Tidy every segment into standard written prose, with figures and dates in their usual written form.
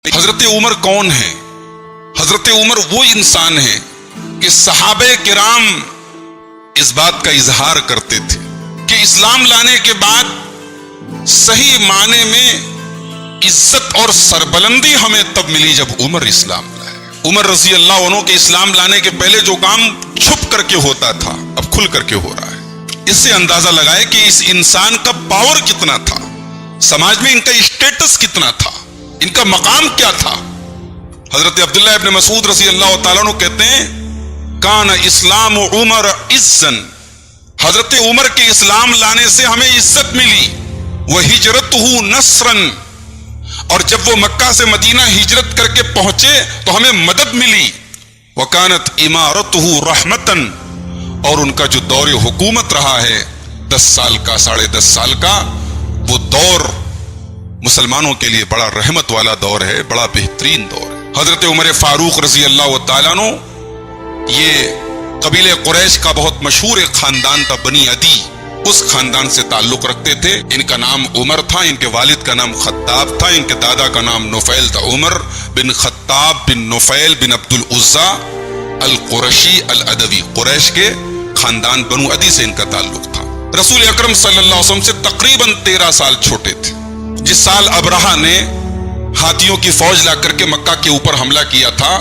حضرت عمر کون ہیں؟ حضرت عمر وہ انسان ہیں کہ صحابہ کرام اس بات کا اظہار کرتے تھے کہ اسلام لانے کے بعد صحیح معنی میں عزت اور سربلندی ہمیں تب ملی جب عمر اسلام لائے۔ عمر رضی اللہ عنہ کے اسلام لانے کے پہلے جو کام چھپ کر کے ہوتا تھا اب کھل کر کے ہو رہا ہے۔ اس سے اندازہ لگائے کہ اس انسان کا پاور کتنا تھا، سماج میں ان کا اسٹیٹس کتنا تھا، ان کا مقام کیا تھا۔ حضرت عبداللہ ابن مسعود رضی اللہ تعالیٰ عنہ کہتے ہیں کان اسلام عمر عزن، حضرت عمر کے اسلام لانے سے ہمیں عزت ملی، وہجرتہ نصرن، اور جب وہ مکہ سے مدینہ ہجرت کر کے پہنچے تو ہمیں مدد ملی، وکانت امارتہ رحمتن، اور ان کا جو دور حکومت رہا ہے 10 سال کا 10.5 سال کا، وہ دور مسلمانوں کے لیے بڑا رحمت والا دور ہے، بڑا بہترین دور ہے۔ حضرت عمر فاروق رضی اللہ تعالیٰ عنہ یہ قبیلہ قریش کا بہت مشہور ایک خاندان تھا، بنی عدی، اس خاندان سے تعلق رکھتے تھے۔ ان کا نام عمر تھا، ان کے والد کا نام خطاب تھا، ان کے دادا کا نام نفیل تھا۔ عمر بن خطاب بن نفیل بن عبد العزا القرشی العدوی، قریش کے خاندان بنو عدی سے ان کا تعلق تھا۔ رسول اکرم صلی اللہ علیہ وسلم سے تقریباً 13 سال چھوٹے تھے۔ جس سال ابرہہ نے ہاتھیوں کی فوج لا کر کے مکہ کے اوپر حملہ کیا تھا،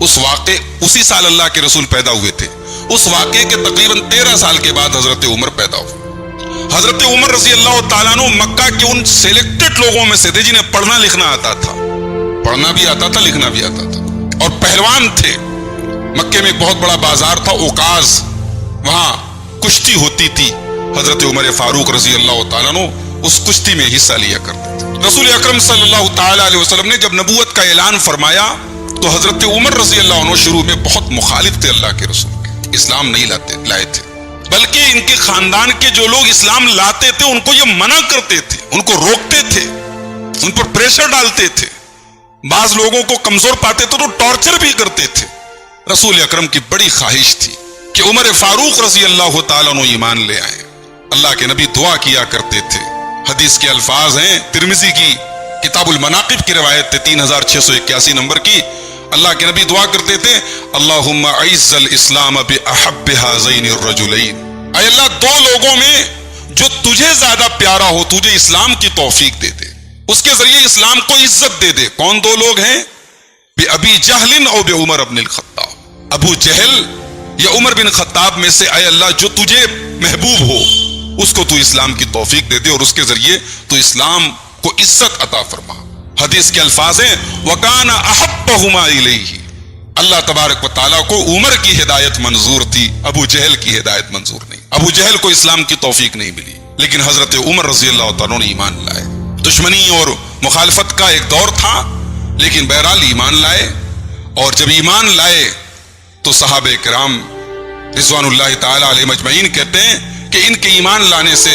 اسی سال اللہ کے رسول پیدا ہوئے تھے۔ اس واقعے کے تقریباً 13 سال کے بعد حضرت عمر پیدا ہوئے۔ حضرت عمر رضی اللہ تعالیٰ عنہ مکہ کے ان سیلیکٹڈ لوگوں میں سے تھے جنہیں پڑھنا لکھنا آتا تھا، پڑھنا بھی آتا تھا، لکھنا بھی آتا تھا، اور پہلوان تھے۔ مکے میں ایک بہت بڑا بازار تھا اوقاز، وہاں کشتی ہوتی تھی۔ حضرت عمر فاروق رضی اللہ تعالیٰ عنہ اس کشتی میں حصہ لیا کرتے تھے۔ رسول اکرم صلی اللہ تعالیٰ علیہ وسلم نے جب نبوت کا اعلان فرمایا تو حضرت عمر رضی اللہ عنہ شروع میں بہت مخالف تھے اللہ کے رسول کے، اسلام نہیں لائے تھے، بلکہ ان کے خاندان کے جو لوگ اسلام لاتے تھے ان کو یہ منع کرتے تھے، ان کو روکتے تھے، ان پر پریشر ڈالتے تھے، بعض لوگوں کو کمزور پاتے تھے تو ٹارچر بھی کرتے تھے۔ رسول اکرم کی بڑی خواہش تھی کہ عمر فاروق رضی اللہ تعالیٰ عنہ ایمان لے آئیں۔ اللہ کے نبی دعا کیا کرتے تھے، حدیث کے الفاظ ہیں، ترمذی کی کتاب المناقب کی روایت ہے 3681 نمبر کی۔ اللہ کے نبی دعا کرتے تھے اللہم اعز الاسلام باحب ہذین الرجلین، اے اللہ 2 لوگوں میں جو تجھے زیادہ پیارا ہو تجھے اسلام کی توفیق دے دے، اس کے ذریعے اسلام کو عزت دے دے۔ کون 2 لوگ ہیں؟ بأبی جہل او بعمر بن الخطاب، ابو جہل یا عمر بن خطاب میں سے اے اللہ جو تجھے محبوب ہو اس کو تو اسلام کی توفیق دے دے اور اس کے ذریعے تو اسلام کو عزت عطا فرما۔ حدیث کے الفاظ ہیں وَكَانَ أَحَبَّهُمَا إِلَيْهِ، اللہ تبارک و تعالیٰ کو عمر کی ہدایت منظور تھی، ابو جہل کی ہدایت منظور نہیں۔ ابو جہل کو اسلام کی توفیق نہیں ملی، لیکن حضرت عمر رضی اللہ تعالیٰ نے ایمان لائے۔ دشمنی اور مخالفت کا ایک دور تھا، لیکن بہرحال ایمان لائے، اور جب ایمان لائے تو صحابہ کرام رضوان اللہ تعالیٰ علیہ مجمعین کہتے ہیں کہ ان کے ایمان لانے سے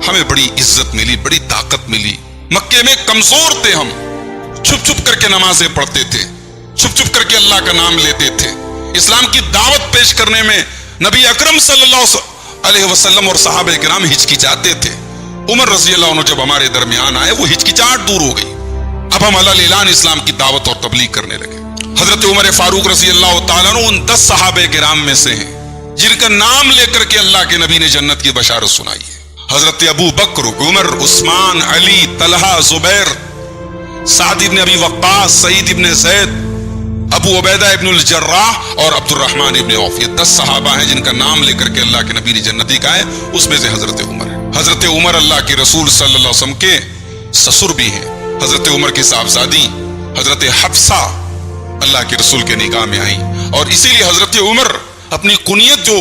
ہمیں بڑی عزت ملی، بڑی طاقت ملی۔ مکے میں کمزور تھے ہم، چھپ چھپ کر کے نمازیں پڑھتے تھے، چھپ چھپ کر کے اللہ کا نام لیتے تھے، اسلام کی دعوت پیش کرنے میں نبی اکرم صلی اللہ علیہ وسلم اور صحابہ کرام ہچکچاتے تھے۔ عمر رضی اللہ عنہ جب ہمارے درمیان آئے وہ ہچکچاہٹ دور ہو گئی، اب ہم علی اعلان اسلام کی دعوت اور تبلیغ کرنے لگے۔ حضرت عمر فاروق رضی اللہ تعالیٰ عنہ ان 10 صحابہ کرام میں سے ہیں جن کا نام لے کر کے اللہ کے نبی نے جنت کی بشارت سنائی ہے۔ حضرت ابو بکر، عمر، عثمان، علی، طلحہ، زبیر، سعد ابن ابی وقاص، سعید ابن زید، ابو عبیدہ ابن الجراح اور عبد الرحمن ابن عوف، یہ 10 صحابہ ہیں جن کا نام لے کر کے اللہ کے نبی نے جنتی کہا ہے، اس میں سے حضرت عمر ہے۔ حضرت عمر اللہ کے رسول صلی اللہ علیہ وسلم کے سسر بھی ہیں۔ حضرت عمر کی صاحبزادی حضرت حفصہ اللہ کے رسول کے نکاح میں آئیں، اور اسی لیے حضرت عمر اپنی کنیت جو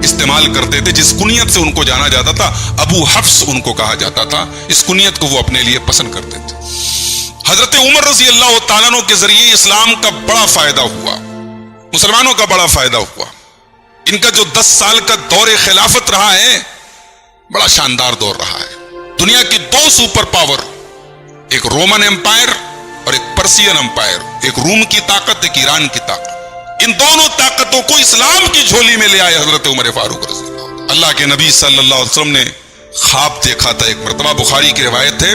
استعمال کرتے تھے، جس کنیت سے ان کو جانا جاتا تھا ابو حفص ان کو کہا جاتا تھا، اس کنیت کو وہ اپنے لیے پسند کرتے تھے۔ حضرت عمر رضی اللہ تعالیٰ عنہ کے ذریعے اسلام کا بڑا فائدہ ہوا، مسلمانوں کا بڑا فائدہ ہوا۔ ان کا جو 10 سال کا دور خلافت رہا ہے بڑا شاندار دور رہا ہے۔ دنیا کی 2 سپر پاور، ایک رومن امپائر اور ایک پرسین امپائر، ایک روم کی طاقت، ایک ایران کی طاقت، ان دونوں طاقتوں کو اسلام کی جھولی میں لے آئے حضرت عمر فاروق رضی اللہ۔ اللہ کے نبی صلی اللہ علیہ وسلم نے خواب دیکھا تھا ایک مرتبہ، بخاری کی روایت ہے،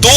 2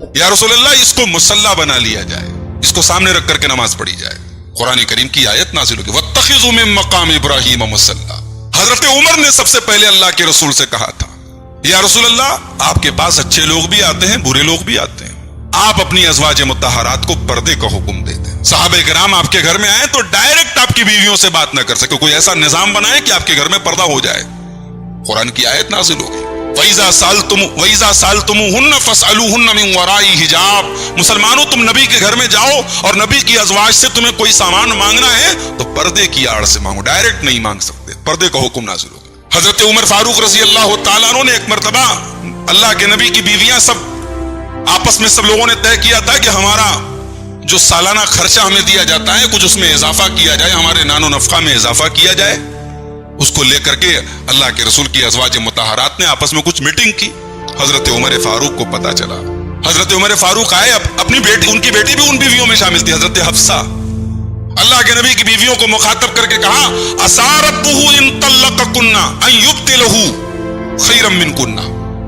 یا رسول اللہ اس کو مصلی بنا لیا جائے, اس کو سامنے رکھ کر کے نماز پڑھی جائے. قرآن کریم کی آیت نازل ہوگی وَاتَّخِذُوا مِن مَقَامِ إِبْرَاهِيمَ مُصَلًّى. حضرت عمر نے سب سے پہلے اللہ کے رسول سے کہا تھا یا رسول اللہ آپ کے پاس اچھے لوگ بھی آتے ہیں, برے لوگ بھی آتے ہیں, آپ اپنی ازواج مطہرات کو پردے کا حکم دے دیں. صحابہ کرام آپ کے گھر میں آئے تو ڈائریکٹ آپ کی بیویوں سے بات نہ کر سکے, کوئی ایسا نظام بنائے کہ آپ کے گھر میں پردہ ہو جائے. قرآن کی آیت نازل ہوگی وَإِذَا سَأَلْتُمُوهُنَّ فَاسْأَلُوهُنَّ مِنْ وَرَاءِ حِجَابٍ. مسلمانوں تم نبی کے گھر میں جاؤ اور نبی کی ازواج سے تمہیں کوئی سامان مانگنا ہے تو پردے کی آڑ سے مانگو, ڈائریکٹ نہیں مانگ سکتے. پردے کا حکم نازل ہوگا. حضرت عمر فاروق رضی اللہ تعالیٰ عنہ نے ایک مرتبہ اللہ کے نبی کی بیویاں سب آپس میں سب لوگوں نے طے کیا تھا کہ ہمارا جو سالانہ خرچہ ہمیں دیا جاتا ہے کچھ اس میں اضافہ کیا جائے, ہمارے نان و نفقہ میں اضافہ کیا جائے. اس کو لے کر کے اللہ کے رسول کی ازواج مطہرات نے آپس میں کچھ میٹنگ کی. حضرت عمر فاروق کو پتا چلا. حضرت عمر فاروق آئے, اپنی بیٹی, ان کی بیٹی بھی ان بیویوں میں شامل تھی, حضرت حفصہ. اللہ کے نبی کی بیویوں کو مخاطب کر کے کہا اسارتہ ان طلقکن ان یبدلہ خیرا منکن.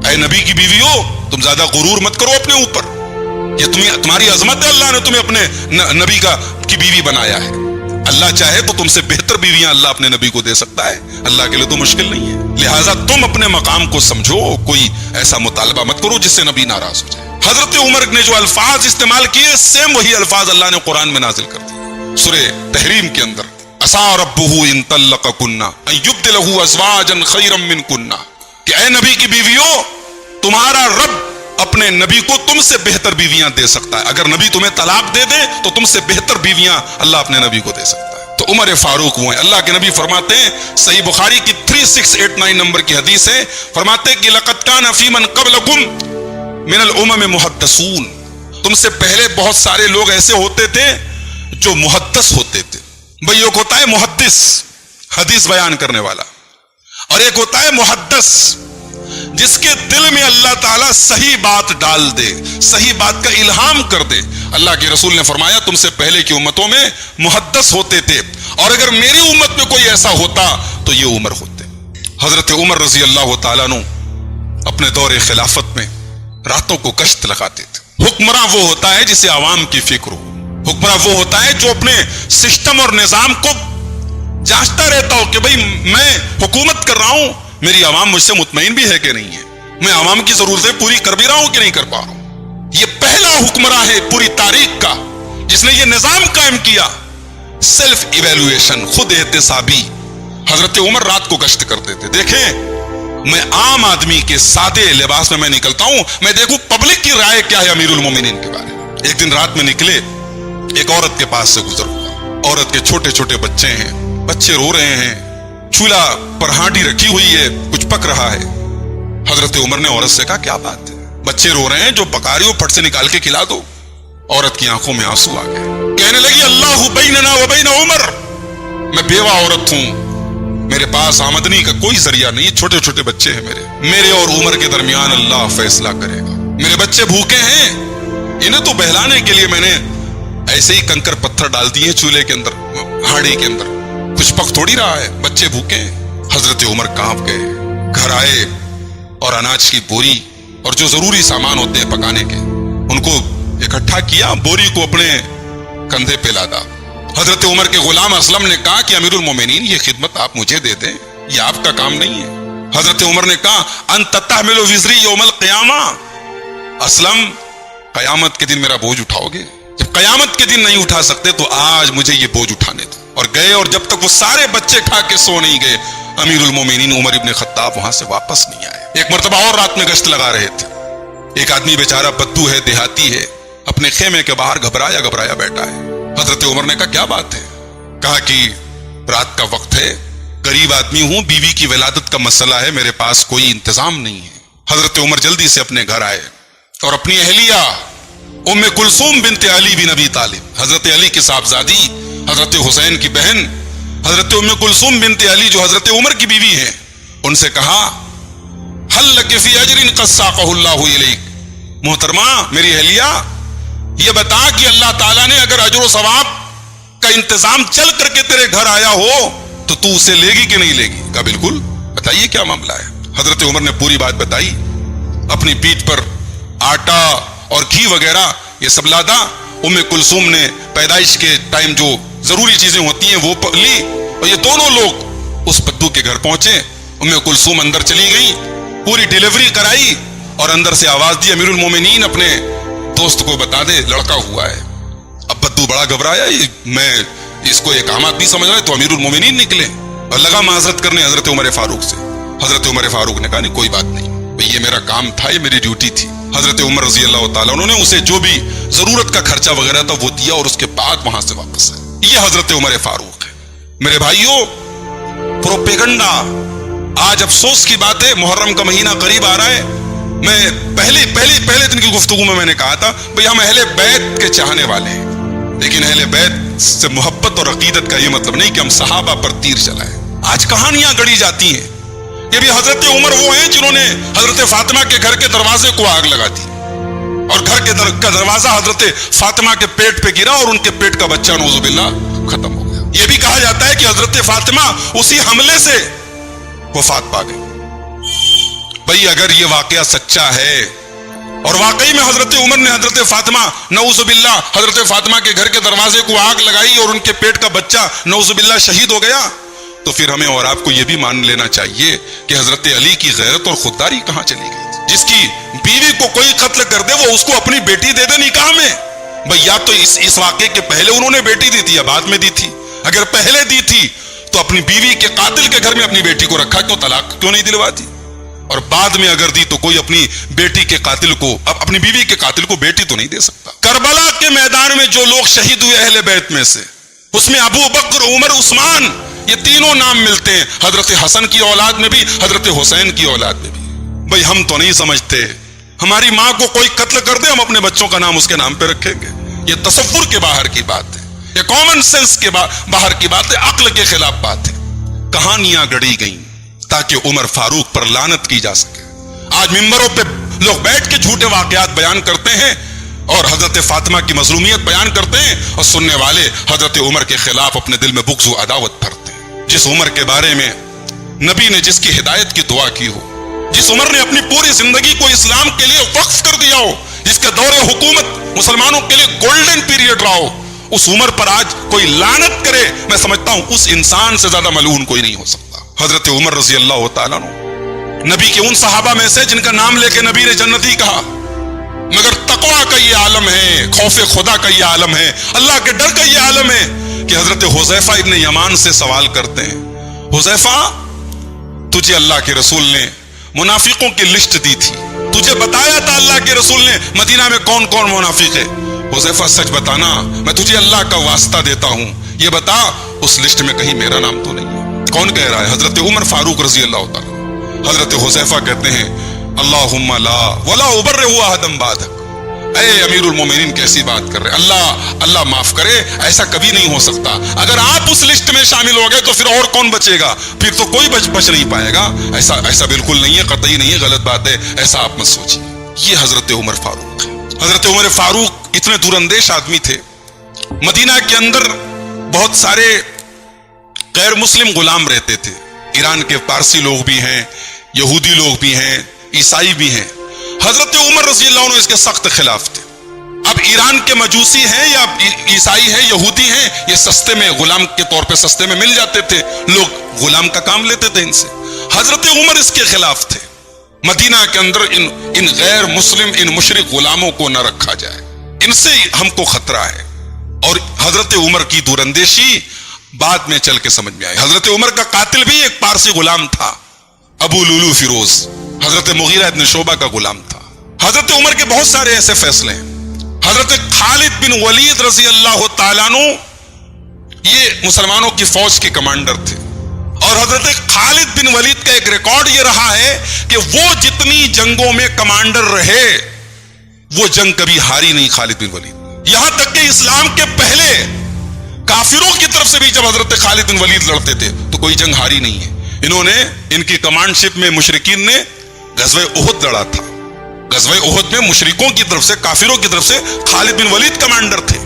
اے نبی کی بیویوں تم زیادہ غرور مت کرو اپنے اوپر, یہ تمہاری عظمت ہے, اللہ نے تمہیں اپنے نبی کی بیوی بنایا ہے. اللہ چاہے تو تم سے بہتر بیویاں اللہ اپنے نبی کو دے سکتا ہے, اللہ کے لیے تو مشکل نہیں ہے. لہٰذا تم اپنے مقام کو سمجھو, کوئی ایسا مطالبہ مت کرو جس سے نبی ناراض ہو جائے. حضرت عمر نے جو الفاظ استعمال کیے سیم وہی الفاظ اللہ نے قرآن میں نازل کر دیے سورہ تحریم کے اندر. عسى ربه ان طلقكن ان يبدله ازواجا خيرا منكن. کہ اے نبی کی بیویوں تمہارا رب اپنے نبی کو تم سے بہتر بیویاں دے سکتا ہے. اگر نبی تمہیں طلاق دے دے تو تم سے بہتر بیویاں اللہ اپنے نبی کو دے سکتا ہے. تو عمر فاروق وہ ہیں. اللہ کے نبی فرماتے ہیں, صحیح بخاری کی 3689 نمبر کی حدیث ہے, فرماتے کہ لقد كان في من قبلكم من الامم محدثون. تم سے پہلے بہت سارے لوگ ایسے ہوتے تھے جو محدث ہوتے تھے. بھئی ایک ہوتا ہے محدث, حدیث بیان کرنے والا, اور ایک ہوتا ہے محدث جس کے دل میں اللہ تعالیٰ صحیح بات ڈال دے, صحیح بات کا الہام کر دے. اللہ کے رسول نے فرمایا تم سے پہلے کی امتوں میں محدث ہوتے تھے, اور اگر میری امت میں کوئی ایسا ہوتا تو یہ عمر ہوتے. حضرت عمر رضی اللہ تعالیٰ عنہ اپنے دور خلافت میں راتوں کو گشت لگاتے تھے. حکمراں وہ ہوتا ہے جسے عوام کی فکر ہو. حکمراں وہ ہوتا ہے جو اپنے سسٹم اور نظام کو جانچتا رہتا ہو کہ بھئی میں حکومت کر رہا ہوں, میری عوام مجھ سے مطمئن بھی ہے کہ نہیں ہے, میں عوام کی ضرورتیں پوری کر بھی رہا ہوں کہ نہیں کر پا رہا ہوں. یہ پہلا حکمراں ہے پوری تاریخ کا جس نے یہ نظام قائم کیا, سیلف ایویلویشن, خود احتسابی. حضرت عمر رات کو گشت کرتے تھے. دیکھیں میں عام آدمی کے سادے لباس میں نکلتا ہوں, میں دیکھوں پبلک کی رائے کیا ہے امیر المومنین کے بارے میں. ایک دن رات میں نکلے, ایک عورت کے پاس سے گزر ہوا. عورت کے چھوٹے چھوٹے بچے ہیں, بچے رو رہے ہیں, چولہا پر ہانڈی رکھی ہوئی ہے, کچھ پک رہا ہے. حضرت عمر نے عورت سے کہا کیا بات ہے, بچے رو رہے ہیں, جو پکا رہی ہو پھٹ سے نکال کے کھلا دو. عورت کی آنکھوں میں آنسو آ گئے, کہنے لگی اللہ بیننا و بین عمر, میں بیوہ عورت ہوں, میرے پاس آمدنی کا کوئی ذریعہ نہیں, چھوٹے چھوٹے بچے ہیں میرے اور عمر کے درمیان اللہ فیصلہ کرے گا. میرے بچے بھوکے ہیں, انہیں تو بہلانے کے لیے میں نے ایسے ہی کنکر پتھر ڈال دیے چولہے کے اندر, ہانڈی کے اندر, کچھ پک تھوڑی رہا ہے, بچے بھوکے ہیں. حضرت عمر کانپ گئے, گھر آئے اور اناج کی بوری اور جو ضروری سامان ہوتے ہیں پکانے کے ان کو اکٹھا کیا, بوری کو اپنے کندھے پہ لادا. حضرت عمر کے غلام اسلم نے کہا کہ امیر المومنین یہ خدمت آپ مجھے دے دیں, یہ آپ کا کام نہیں ہے. حضرت عمر نے کہا انت تحمل وزری یوم القیامہ, اسلم قیامت کے دن میرا بوجھ اٹھاؤ گے, جب قیامت کے دن نہیں اٹھا سکتے تو آج مجھے یہ بوجھ اٹھانے دو. اور گئے, اور جب تک وہ سارے بچے کھا کے سو نہیں گئے امیر المومنین عمر ابن خطاب وہاں سے واپس نہیں آئے. ایک مرتبہ اور رات میں گشت لگا رہے تھے, ایک آدمی بیچارہ بدو ہے, دیہاتی ہے, اپنے خیمے کے باہر گھبرایا بیٹھا ہے. حضرت عمر نے کہا کیا بات ہے, کہا کہ رات کا وقت ہے, غریب آدمی ہوں, بیوی کی ولادت کا مسئلہ ہے, میرے پاس کوئی انتظام نہیں ہے. حضرت عمر جلدی سے اپنے گھر آئے اور اپنی اہلیہ ام کلثوم بنت علی بن ابی طالب, حضرت علی کی صاحبزادی, حضرت حسین کی بہن, حضرت ام کلثوم بنت علی جو حضرت عمر کی بیوی ہیں, ان سے کہا حل لک فی اجر قد ساقہ اللہ الیک, محترمہ میری اہلیہ یہ بتا کہ اللہ تعالیٰ نے اگر اجر و ثواب کا انتظام چل کر کے تیرے گھر آیا ہو تو تو اسے لے گی کہ نہیں لے گی. کہا بالکل, بتائیے کیا معاملہ ہے. حضرت عمر نے پوری بات بتائی, اپنی پیٹھ پر آٹا اور گھی وغیرہ یہ سب لادا. ام کلثوم نے پیدائش کے ٹائم جو ضروری چیزیں ہوتی ہیں وہ لی, اور یہ دونوں لوگ اس بدو کے گھر پہنچے. ام کلثوم اندر چلی گئی, پوری ڈیلیوری کرائی, اور اندر سے آواز دی امیر المومنین اپنے دوست کو بتا دے لڑکا ہوا ہے. اب بدو بڑا گھبرایا, میں اس کو ایک عام آدمی سمجھ رہا ہے, تو امیر المومنین نکلے اور لگا معذرت کرنے حضرت عمر فاروق سے. حضرت عمر فاروق نے کہا نہیں کوئی بات نہیں, یہ میرا کام تھا, یہ میری ڈیوٹی تھی. حضرت عمر رضی اللہ تعالیٰ انہوں نے اسے جو بھی ضرورت کا خرچہ وغیرہ تھا وہ دیا, اور اس کے بعد وہاں سے واپس آئے. یہ حضرت عمر فاروق ہے. میرے بھائیوں, پروپیگنڈا, آج افسوس کی بات ہے, محرم کا مہینہ قریب آ رہا ہے. میں پہلے دن کی گفتگو میں نے کہا تھا بھئی ہم اہل بیت کے چاہنے والے ہیں, لیکن اہل بیت سے محبت اور عقیدت کا یہ مطلب نہیں کہ ہم صحابہ پر تیر چلائیں. آج کہانیاں گڑی جاتی ہیں کہ بھی حضرت عمر وہ ہیں جنہوں نے حضرت فاطمہ کے گھر کے دروازے کو آگ لگا دی, اور گھر کے دروازہ حضرت فاطمہ کے پیٹ پہ گرا اور ان کے پیٹ کا بچہ نعوذ باللہ ختم ہو گیا. یہ بھی کہا جاتا ہے کہ حضرت فاطمہ اسی حملے سے وفات پا گئی. بھئی اگر یہ واقعہ سچا ہے اور واقعی میں حضرت عمر نے حضرت فاطمہ نعوذ باللہ حضرت فاطمہ کے گھر کے دروازے کو آگ لگائی اور ان کے پیٹ کا بچہ نعوذ باللہ شہید ہو گیا, تو پھر ہمیں اور آپ کو یہ بھی مان لینا چاہیے کہ حضرت علی کی غیرت اور خودداری کہاں چلی گئی تھی. جس کی بیوی کو کوئی قتل کر دے وہ اس کو اپنی بیٹی دے دے نکاح میں. بھئی یا تو اس واقعے کے پہلے انہوں نے بیٹی دی تھی یا بعد میں دی تھی. اگر پہلے دی تھی تو اپنی بیوی کے قاتل کے گھر میں اپنی بیٹی کو رکھا, کیوں طلاق کیوں نہیں دلوا دی؟ اور بعد میں اگر دی تو کوئی اپنی بیٹی کے قاتل کو, اپنی بیوی کے قاتل کو بیٹی تو نہیں دے سکتا. کربلا کے میدان میں جو لوگ شہید ہوئے اہل بیت میں سے, اس میں ابو بکر, عمر, عثمان, یہ تینوں نام ملتے ہیں. حضرت حسن کی اولاد میں بھی, حضرت حسین کی اولاد میں بھی. بھئی ہم تو نہیں سمجھتے ہماری ماں کو کوئی قتل کر دے ہم اپنے بچوں کا نام اس کے نام پہ رکھیں گے. یہ تصور کے باہر کی بات ہے, یہ کامن سینس کے باہر کی بات ہے, عقل کے خلاف بات ہے. کہانیاں گڑی گئیں تاکہ عمر فاروق پر لعنت کی جا سکے. آج ممبروں پہ لوگ بیٹھ کے جھوٹے واقعات بیان کرتے ہیں اور حضرت فاطمہ کی مظلومیت بیان کرتے ہیں, اور سننے والے حضرت عمر کے خلاف اپنے دل میں بغض و عداوت بھرتے ہیں. جس عمر کے بارے میں نبی نے جس کی ہدایت کی دعا کی ہو, جس عمر نے اپنی پوری زندگی کو اسلام کے لیے وقف کر دیا ہو, جس کے دور حکومت مسلمانوں کے لیے گولڈن پیریڈ رہا ہو, اس عمر پر آج کوئی لعنت کرے, میں سمجھتا ہوں اس انسان سے زیادہ ملعون کوئی نہیں ہو سکتا. حضرت عمر رضی اللہ تعالیٰ عنہ نبی کے ان صحابہ میں سے جن کا نام لے کے نبی نے جنتی کہا, مگر تقویٰ کا یہ عالم ہے, خوف خدا کا یہ عالم ہے, اللہ کے ڈر کا یہ عالم ہے کہ حضرت حذیفہ ابن یمان سے سوال کرتے ہیں, حذیفہ تجھے اللہ کے رسول نے منافقوں کی لسٹ دی تھی, تجھے بتایا تھا اللہ کے رسول نے مدینہ میں کون کون منافق ہے, حذیفہ سچ بتانا, میں تجھے اللہ کا واسطہ دیتا ہوں, یہ بتا اس لسٹ میں کہیں میرا نام تو نہیں ہے. کون کہہ رہا ہے؟ حضرت عمر فاروق رضی اللہ تعالیٰ. حضرت حذیفہ کہتے ہیں اللہم لا ولا ابرئ احدا بعدک, اے امیر المومنین کیسی بات کر رہے, اللہ معاف کرے, ایسا کبھی نہیں ہو سکتا. اگر آپ اس لسٹ میں شامل ہو گئے تو پھر اور کون بچے گا, پھر تو کوئی بچ نہیں پائے گا. ایسا بالکل نہیں ہے, قطعی نہیں ہے, غلط بات ہے, ایسا آپ مت سوچیے. یہ حضرت عمر فاروق ہے. حضرت عمر فاروق اتنے دور اندیش آدمی تھے. مدینہ کے اندر بہت سارے غیر مسلم غلام رہتے تھے. ایران کے پارسی لوگ بھی ہیں, یہودی لوگ بھی ہیں, عیسائی بھی ہیں. حضرت عمر رضی اللہ عنہ اس کے سخت خلاف تھے. اب ایران کے مجوسی ہیں یا عیسائی ہیں, یہودی ہیں, یہ سستے میں غلام کے طور پہ سستے میں مل جاتے تھے, لوگ غلام کا کام لیتے تھے ان سے. حضرت عمر اس کے خلاف تھے. مدینہ کے اندر ان غیر مسلم, ان مشرک غلاموں کو نہ رکھا جائے, ان سے ہم کو خطرہ ہے. اور حضرت عمر کی دور اندیشی بعد میں چل کے سمجھ میں آئی. حضرت عمر کا قاتل بھی ایک پارسی غلام تھا, ابو لولو فیروز, حضرت مغیرہ ابن شعبہ کا غلام تھا. حضرت عمر کے بہت سارے ایسے فیصلے ہیں. حضرت خالد بن ولید رضی اللہ تعالیٰ عنہ یہ مسلمانوں کی فوج کے کمانڈر تھے, اور حضرت خالد بن ولید کا ایک ریکارڈ یہ رہا ہے کہ وہ جتنی جنگوں میں کمانڈر رہے وہ جنگ کبھی ہاری نہیں خالد بن ولید. یہاں تک کہ اسلام کے پہلے کافروں کی طرف سے بھی جب حضرت خالد بن ولید لڑتے تھے تو کوئی جنگ ہاری نہیں ہے. انہوں نے, ان کی کمانڈ شپ میں مشرکین نے غزوہ احد لڑا تھا. غزوہ احد میں مشرکوں کی طرف سے, کافروں کی طرف سے خالد بن ولید کمانڈر تھے,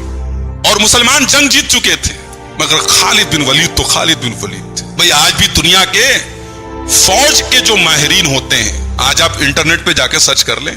اور مسلمان جنگ جیت چکے تھے, مگر خالد بن ولید تو خالد بن ولید تھے. بھئی آج بھی دنیا کے فوج کے جو ماہرین ہوتے ہیں, آج آپ انٹرنیٹ پہ جا کے سرچ کر لیں,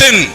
10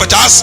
50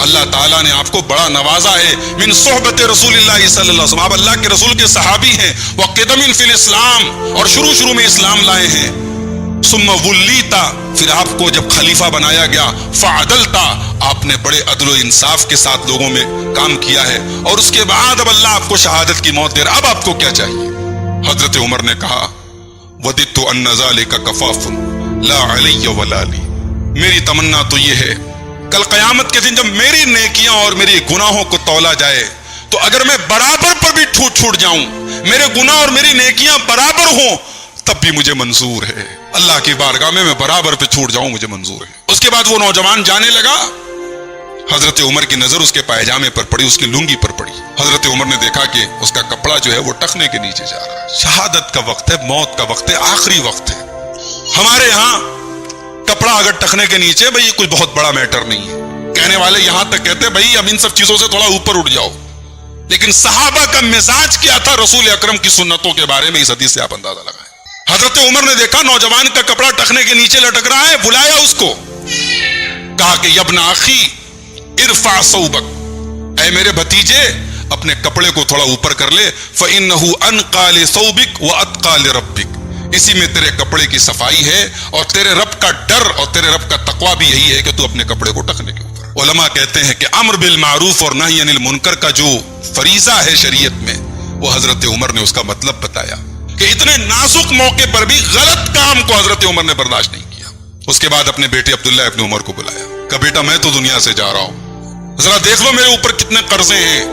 اللہ تعالیٰ نے آپ کو بڑا نوازا ہے. من صحبت رسول اللہ صلی اللہ علیہ وسلم, آپ اللہ کے رسول کے صحابی ہیں. وقدم فی الاسلام, اور شروع میں اسلام لائے ہیں. ثم ولیتا, پھر آپ کو جب خلیفہ بنایا گیا. فعدلتا, آپ نے بڑے عدل و انصاف کے ساتھ لوگوں میں کام کیا ہے. اور اس کے بعد اب اللہ آپ کو شہادت کی موت دے رہا. اب آپ کو کیا چاہیے؟ حضرت عمر نے کہا وددت ان ذلک کفاف لا علی ولا لی, میری تمنا تو یہ ہے کل قیامت کے دن جب میری نیکیاں اور میری گناہوں کو تولا جائے تو اگر میں برابر پر بھی چھوٹ جاؤں, میرے گناہ اور میری نیکیاں برابر ہوں, تب بھی مجھے منظور ہے. اللہ کی بارگاہ میں برابر پہ چھوٹ جاؤں, مجھے منظور ہے. اس کے بعد وہ نوجوان جانے لگا. حضرت عمر کی نظر اس کے پائجامے پر پڑی, اس کی لنگی پر پڑی. حضرت عمر نے دیکھا کہ اس کا کپڑا جو ہے وہ ٹخنے کے نیچے جا رہا ہے. شہادت کا وقت ہے, موت کا وقت ہے, آخری وقت ہے. ہمارے ہاں کپڑا اگر ٹخنے کے نیچے, بھئی کوئی بہت بڑا میٹر نہیں ہے. کہنے والے یہاں تک کہتے بھئی اب ان سب چیزوں سے تھوڑا اوپر اٹھ جاؤ. لیکن صحابہ کا مزاج کیا تھا رسول اکرم کی سنتوں کے بارے میں, اس حدیث سے آپ اندازہ لگائیں. حضرت عمر نے دیکھا نوجوان کا کپڑا ٹخنے کے نیچے لٹک رہا ہے, بلایا اس کو, کہا کہ یبن اخی ارفع ثوبک, اے میرے بھتیجے اپنے کپڑے کو تھوڑا اوپر کر لے. فإنه انقى لثوبک واتقى لربک, اسی میں تیرے کپڑے کی صفائی ہے اور تیرے رب کا ڈر اور تیرے رب کا تقوی بھی یہی ہے کہ تو اپنے کپڑے کو ٹخنے کے اوپر. علماء کہتے ہیں کہ امر بالمعروف اور نہی عن المنکر کا جو فریضہ ہے شریعت میں, وہ حضرت عمر نے اس کا مطلب بتایا کہ اتنے نازک موقع پر بھی غلط کام کو حضرت عمر نے برداشت نہیں کیا. اس کے بعد اپنے بیٹے عبداللہ ابن عمر کو بلایا, کہ بیٹا میں تو دنیا سے جا رہا ہوں, ذرا دیکھ لو میرے اوپر کتنے قرضے ہیں.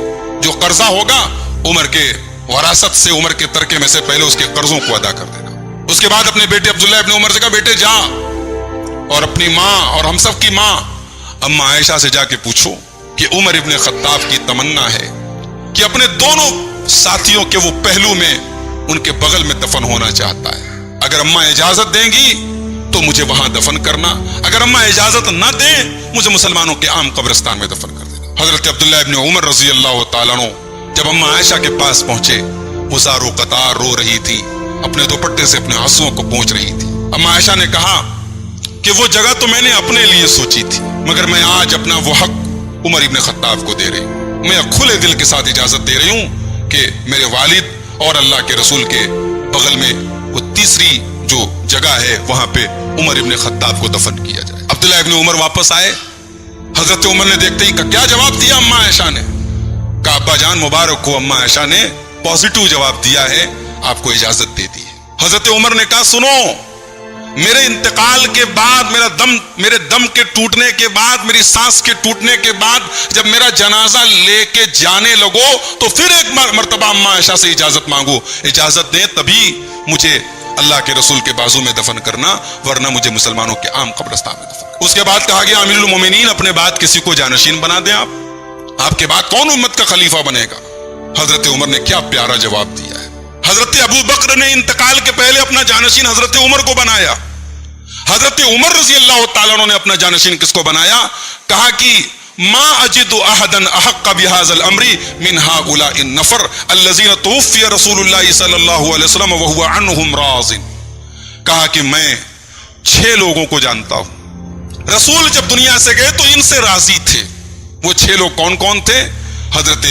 جو قرضہ ہوگا عمر کے وراثت سے, عمر کے ترکے میں سے پہلے اس کے قرضوں کو ادا کر دینا. اس کے بعد اپنے بیٹے عبداللہ ابن عمر سے کہا بیٹے جا اور اپنی ماں اور ہم سب کی ماں اما عائشہ سے جا کے پوچھو کہ عمر ابن خطاب کی تمنا ہے کہ اپنے دونوں ساتھیوں کے وہ پہلو میں ان کے بغل میں دفن ہونا چاہتا ہے. اگر اماں اجازت دیں گی تو مجھے وہاں دفن کرنا, اگر اماں اجازت نہ دیں مجھے مسلمانوں کے عام قبرستان میں دفن کر دینا. حضرت عبداللہ ابن عمر رضی اللہ تعالیٰ عنہ جب اماں عائشہ کے پاس پہنچے, وہ زارو قطار رو رہی تھی, اپنے دوپٹے سے اپنے آنسوؤں کو پونچھ رہی تھی. اماں عائشہ نے کہا کہ وہ جگہ تو میں نے اپنے لیے سوچی تھی, مگر میں آج اپنا وہ حق عمر ابن خطاب کو دے رہی ہوں. میں کھلے دل کے ساتھ اجازت دے رہی ہوں کہ میرے والد اور اللہ کے رسول کے بغل میں وہ تیسری جو جگہ ہے وہاں پہ عمر ابن خطاب کو دفن کیا جائے. عبداللہ ابن عمر واپس آئے. حضرت عمر نے دیکھتے ہی کیا جواب دیا اماں عائشہ نے؟ کہا ابا جان مبارک ہو, اماں عائشہ نے پازیٹو جواب دیا ہے, آپ کو اجازت دے دی ہے. حضرت عمر نے کہا سنو, میرے انتقال کے بعد, میرے دم کے ٹوٹنے کے بعد, میری سانس کے ٹوٹنے کے بعد جب میرا جنازہ لے کے جانے لگو تو پھر ایک مرتبہ اماں عائشہ سے اجازت مانگو, اجازت دیں تبھی مجھے اللہ کے رسول کے بازو میں دفن کرنا, ورنہ مجھے مسلمانوں کے عام قبرستان میں دفن کرنا. اس کے بعد کہا گیا امیر المومنین اپنے بعد کسی کو جانشین بنا دیں, آپ کے بعد کون امت کا خلیفہ بنے گا؟ حضرت عمر نے کیا پیارا جواب دیا ہے. حضرت ابو بکر نے انتقال کے پہلے اپنا جانشین حضرت عمر کو بنایا. حضرت عمر رضی اللہ تعالیٰ عنہ نے اپنا جانشین کس کو بنایا؟ کہا کہ ما اجد احدا احق بهذا الامر من هؤلاء النفر الذين توفي رسول الله صلی اللہ علیہ وسلم وهو عنهم راض. کہا کہ میں 6 لوگوں کو جانتا ہوں, رسول جب دنیا سے گئے تو ان سے راضی تھے. وہ 6 لوگ کون کون تھے؟ حضرت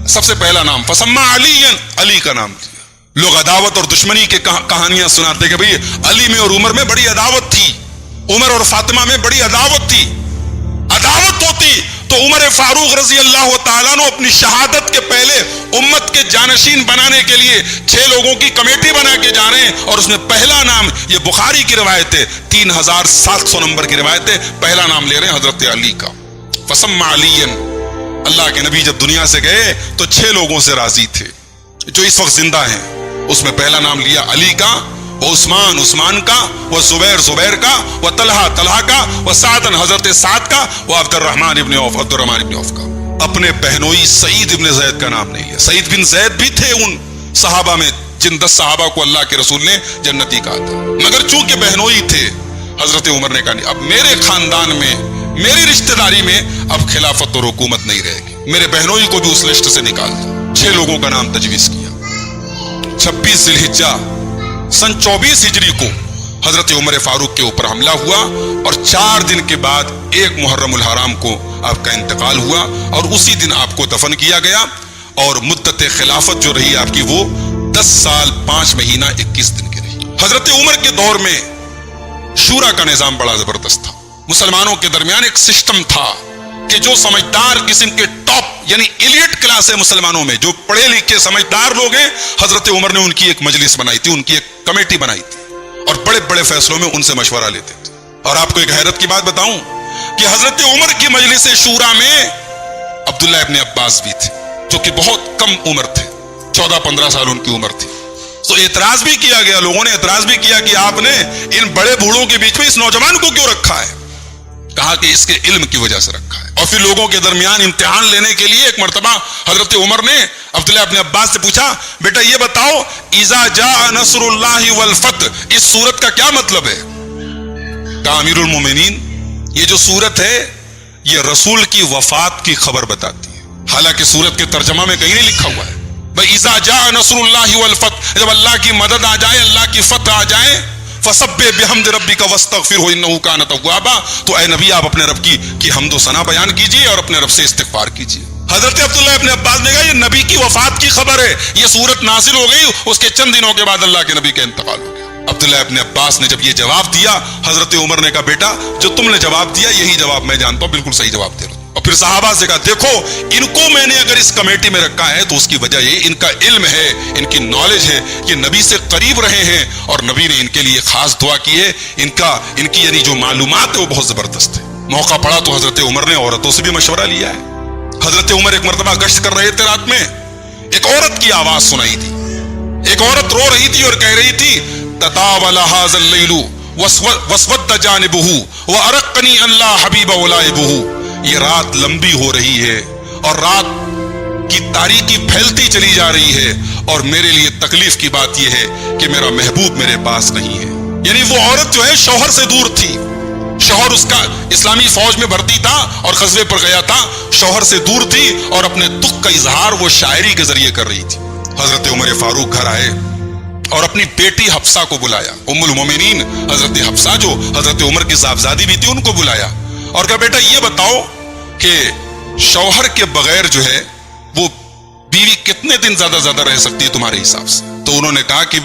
سب سے پہلا نام فسمى علی, علی کا نام دیا. لوگ عداوت اور دشمنی کی کہانیاں سناتے کہ بھئی علی میں اور عمر میں بڑی عداوت تھی, عمر اور فاطمہ میں بڑی عداوت تھی. عداوت ہوتی تو عمر فاروق رضی اللہ تعالیٰ نے اپنی شہادت کے پہلے امت کے جانشین بنانے کے لیے 6 لوگوں کی کمیٹی بنا کے جا رہے ہیں, اور اس میں پہلا نام, یہ بخاری کی روایت ہے, 3700 نمبر کی روایت ہے, پہلا نام لے رہے ہیں حضرت علی کا. فسمى علی, اللہ کے نبی جب دنیا سے گئے تو 6 لوگوں سے راضی تھے جو اس وقت زندہ ہیں. اس میں پہلا نام لیا علی کا, وہ عثمان کا, وہ زبیر کا, وہ طلحہ کا, وہ سعد حضرت سعد کا, وہ عبد الرحمن ابن عوف کا. اپنے بہنوئی سعید ابن زید کا نام نہیں لیا. سعید بن زید بھی تھے ان صحابہ میں جن 10 صحابہ کو اللہ کے رسول نے جنتی کہا تھا, مگر چونکہ بہنوئی تھے حضرت عمر نے کہا نہیں, اب میرے خاندان میں, میری رشتہ داری میں اب خلافت اور حکومت نہیں رہے گی, میرے بہنوئی کو بھی اس لسٹ سے نکال دیا. 6 لوگوں کا نام تجویز کیا. 26 ذی الحجہ سن 24 ہجری کو حضرت عمر فاروق کے اوپر حملہ ہوا اور 4 دن کے بعد 1 محرم الحرام کو آپ کا انتقال ہوا اور اسی دن آپ کو دفن کیا گیا، اور مدت خلافت جو رہی آپ کی وہ 10 سال 5 مہینہ 21 دن کی رہی۔ حضرت عمر کے دور میں شورا کا نظام بڑا زبردست تھا، مسلمانوں کے درمیان ایک سسٹم تھا کہ جو سمجھدار قسم کے ٹاپ یعنی ایلیٹ کلاس ہے مسلمانوں میں، جو پڑھے لکھے سمجھدار لوگ ہیں، حضرت عمر نے ان کی ایک مجلس بنائی تھی، ان کی ایک کمیٹی بنائی تھی اور بڑے بڑے فیصلوں میں ان سے مشورہ لیتے تھے۔ اور آپ کو ایک حیرت کی بات بتاؤں کہ حضرت عمر کی مجلس شورا میں عبداللہ ابن عباس بھی تھے، جو کہ بہت کم عمر تھے، 14-15 سال ان کی عمر تھی۔ تو اعتراض بھی کیا گیا، لوگوں نے اعتراض بھی کیا کہ آپ نے ان بڑے بوڑھوں کے بیچ میں اس نوجوان کو کیوں رکھا ہے؟ کہا کہ اس کے علم کی وجہ سے رکھا ہے۔ اور پھر لوگوں کے درمیان امتحان لینے کے لیے ایک مرتبہ حضرت عمر نے عبداللہ ابن عباس سے پوچھا، بیٹا یہ بتاؤ اذا جاء نصر اللہ والفتح اس سورت کا کیا مطلب ہے؟ کہا امیر المومنین یہ جو سورت ہے یہ رسول کی وفات کی خبر بتاتی ہے، حالانکہ سورت کے ترجمہ میں کہیں نہیں لکھا ہوا ہے بھائی اذا جاء نصر اللہ والفتح، جب اللہ کی مدد آ جائے، اللہ کی فتح آ جائے، فسبح بحمد ربک واستغفرہ انہ کان توابا، تو اے نبی آپ اپنے رب کی حمد و ثنا بیان کیجیے اور اپنے رب سے استغفار کیجیے۔ حضرت عبداللہ ابن عباس نے کہا یہ نبی کی وفات کی خبر ہے، یہ سورت نازل ہو گئی، اس کے چند دنوں کے بعد اللہ کے نبی کا انتقال ہو گیا۔ عبداللہ ابن عباس نے جب یہ جواب دیا، حضرت عمر نے کہا بیٹا جو تم نے جواب دیا یہی جواب میں جانتا ہوں، بالکل صحیح جواب دے رہا ہوں۔ اور پھر صحابہ سے کہا دیکھو ان کو میں نے اگر اس کمیٹی میں رکھا ہے تو اس کی وجہ یہ ان کا علم ہے، ان کی نالج ہے، یہ نبی سے قریب رہے ہیں اور نبی نے ان کے لیے خاص دعا کی ہے، ان کی یعنی جو معلومات ہے وہ بہت زبردست ہے۔ موقع پڑا تو حضرت عمر نے عورتوں سے بھی مشورہ لیا ہے۔ حضرت عمر ایک مرتبہ گشت کر رہے تھے، رات میں ایک عورت کی آواز سنائی تھی، ایک عورت رو رہی تھی اور کہہ رہی تھی تطاول هذا الليل واسود جانبه وارقني الله حبيب ولائبه، یہ رات لمبی ہو رہی ہے اور رات کی تاریکی پھیلتی چلی جا رہی ہے اور میرے لیے تکلیف کی بات یہ ہے کہ میرا محبوب میرے پاس نہیں ہے۔ یعنی وہ عورت جو ہے شوہر سے دور تھی، شوہر اس کا اسلامی فوج میں بھرتی تھا اور غزوے پر گیا تھا، شوہر سے دور تھی اور اپنے دکھ کا اظہار وہ شاعری کے ذریعے کر رہی تھی۔ حضرت عمر فاروق گھر آئے اور اپنی بیٹی حفصہ کو بلایا، ام المومنین حضرت حفصہ جو حضرت عمر کی صاحبزادی بھی تھی ان کو بلایا اور کہا بیٹا یہ بتاؤ کہ شوہر کے بغیر جو ہے وہ بیوی کتنے دن زیادہ رہ سکتی ہے تمہارے حساب سے؟ تو انہوں نے کہا کہ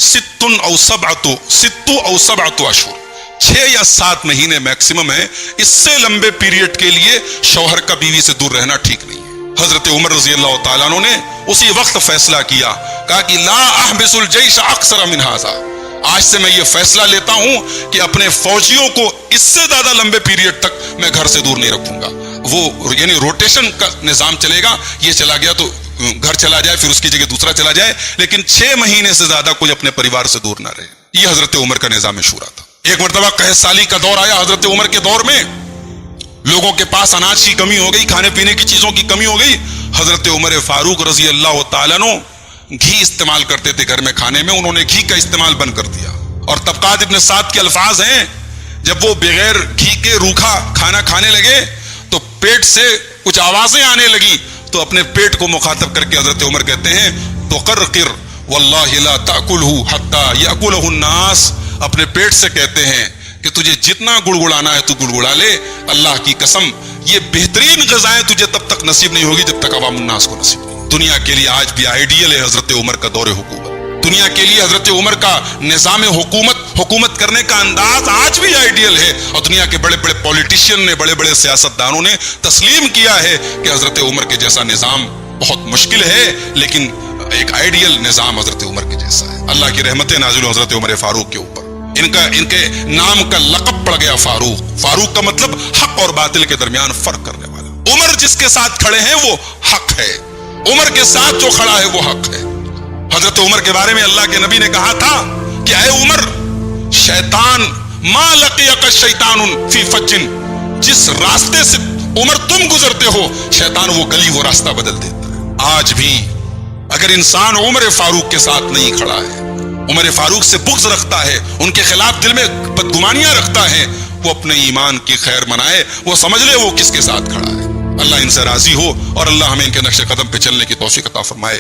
6 او 7 اشہر، 6 یا 7 مہینے میکسیمم ہے، اس سے لمبے پیریڈ کے لیے شوہر کا بیوی سے دور رہنا ٹھیک نہیں ہے۔ حضرت عمر رضی اللہ تعالیٰ عنہ نے اسی وقت فیصلہ کیا، کہا کہ لا احبس الجیش اکثر من ھذا، آج سے میں یہ فیصلہ لیتا ہوں کہ اپنے فوجیوں کو اس سے زیادہ لمبے پیریڈ تک میں گھر سے دور نہیں رکھوں گا۔ وہ یعنی روٹیشن کا نظام چلے گا، یہ چلا گیا تو گھر چلا جائے پھر اس کی جگہ دوسرا چلا جائے، لیکن 6 مہینے سے زیادہ کوئی اپنے پریوار سے دور نہ رہے۔ یہ حضرت عمر کا نظام شورا تھا۔ ایک مرتبہ قحط سالی کا دور آیا حضرت عمر کے دور میں، لوگوں کے پاس اناج کی کمی ہو گئی، کھانے پینے کی چیزوں کی کمی ہو گئی۔ حضرت عمر فاروق رضی اللہ تعالیٰ عنہ گھی استعمال کرتے تھے گھر میں کھانے میں، انہوں نے گھی کا استعمال بند کر دیا۔ اور طبقات ابن سعد کے الفاظ ہیں جب وہ بغیر گھی کے روکھا کھانا کھانے لگے تو پیٹ سے کچھ آوازیں آنے لگی، تو اپنے پیٹ کو مخاطب کر کے حضرت عمر کہتے ہیں تقرقر واللہ لا تأکلہ حتی یأکلہ الناس، اپنے پیٹ سے کہتے ہیں کہ تجھے جتنا گڑگڑانا ہے تو گڑگڑا لے، اللہ کی قسم یہ بہترین غذائیں تجھے تب تک نصیب نہیں ہوگی جب تک عوام الناس کو نصیب نہیں۔ دنیا کے لیے آج بھی آئیڈیل ہے حضرت عمر کا دور حکومت، دنیا کے لیے حضرت عمر کا نظام حکومت کرنے کا انداز آج بھی آئیڈیل ہے، اور دنیا کے بڑے بڑے پولیٹیشین نے، بڑے بڑے سیاستدانوں نے تسلیم کیا ہے کہ حضرت عمر کے جیسا نظام بہت مشکل ہے، لیکن ایک آئیڈیل نظام حضرت عمر کے جیسا ہے۔ اللہ کی رحمتیں نازل ہو حضرت عمر فاروق کے اوپر، ان کے نام کا لقب پڑ گیا فاروق۔ فاروق کا مطلب حق اور باطل کے درمیان فرق کرنے والا۔ عمر جس کے ساتھ کھڑے ہیں وہ حق ہے، عمر کے ساتھ جو کھڑا ہے وہ حق ہے۔ حضرت عمر کے بارے میں اللہ کے نبی نے کہا تھا کہ اے عمر، شیطان ما لقیک الشیطان فی فج، جس راستے سے عمر تم گزرتے ہو شیطان وہ گلی وہ راستہ بدل دیتا ہے۔ آج بھی اگر انسان عمر فاروق کے ساتھ نہیں کھڑا ہے، عمر فاروق سے بغض رکھتا ہے، ان کے خلاف دل میں بدگمانیاں رکھتا ہے، وہ اپنے ایمان کی خیر منائے، وہ سمجھ لے وہ کس کے ساتھ کھڑا ہے۔ اللہ ان سے راضی ہو اور اللہ ہمیں ان کے نقش قدم پہ چلنے کی توفیق عطا فرمائے۔